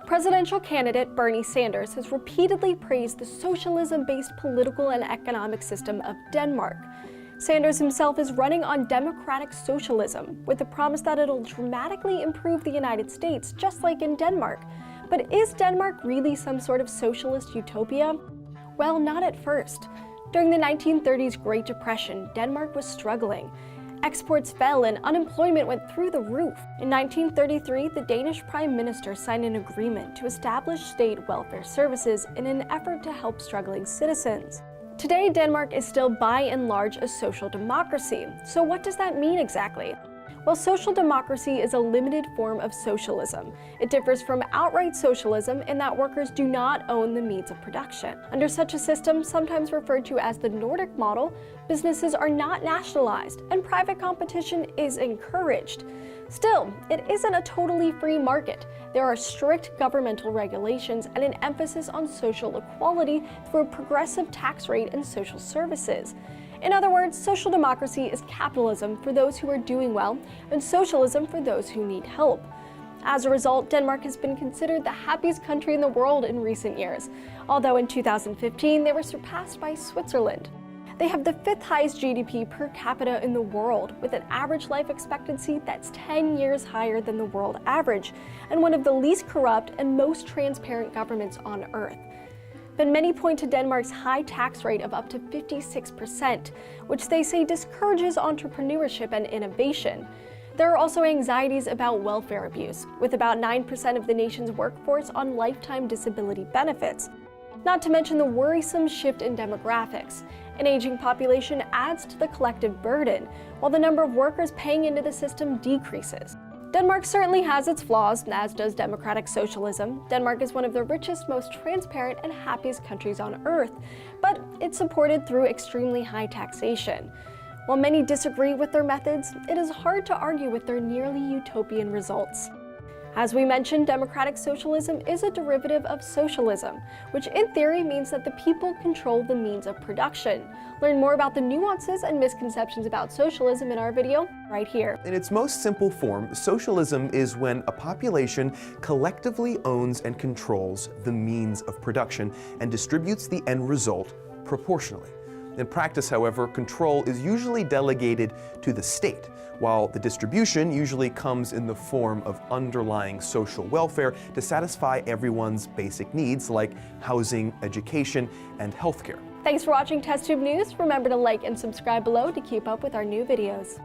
Presidential candidate Bernie Sanders has repeatedly praised the socialism-based political and economic system of Denmark. Sanders himself is running on democratic socialism, with the promise that it'll dramatically improve the United States, just like in Denmark. But is Denmark really some sort of socialist utopia? Well, not at first. During the 1930s Great Depression, Denmark was struggling. Exports fell and unemployment went through the roof. In 1933, the Danish Prime Minister signed an agreement to establish state welfare services in an effort to help struggling citizens. Today, Denmark is still by and large a social democracy. So what does that mean exactly? Well, social democracy is a limited form of socialism. It differs from outright socialism in that workers do not own the means of production. Under such a system, sometimes referred to as the Nordic model, businesses are not nationalized and private competition is encouraged. Still, it isn't a totally free market. There are strict governmental regulations and an emphasis on social equality through a progressive tax rate and social services. In other words, social democracy is capitalism for those who are doing well and socialism for those who need help. As a result, Denmark has been considered the happiest country in the world in recent years, although in 2015 they were surpassed by Switzerland. They have the 5th highest GDP per capita in the world, with an average life expectancy that's 10 years higher than the world average, and one of the least corrupt and most transparent governments on earth. But many point to Denmark's high tax rate of up to 56%, which they say discourages entrepreneurship and innovation. There are also anxieties about welfare abuse, with about 9% of the nation's workforce on lifetime disability benefits. Not to mention the worrisome shift in demographics. An aging population adds to the collective burden, while the number of workers paying into the system decreases. Denmark certainly has its flaws, as does democratic socialism. Denmark is one of the richest, most transparent, and happiest countries on earth, but it's supported through extremely high taxation. While many disagree with their methods, it is hard to argue with their nearly utopian results. As we mentioned, democratic socialism is a derivative of socialism, which in theory means that the people control the means of production. Learn more about the nuances and misconceptions about socialism in our video right here. In its most simple form, socialism is when a population collectively owns and controls the means of production and distributes the end result proportionally. In practice, however, control is usually delegated to the state, while the distribution usually comes in the form of underlying social welfare to satisfy everyone's basic needs like housing, education, and healthcare. Thanks for watching TestTube News. Remember to like and subscribe below to keep up with our new videos.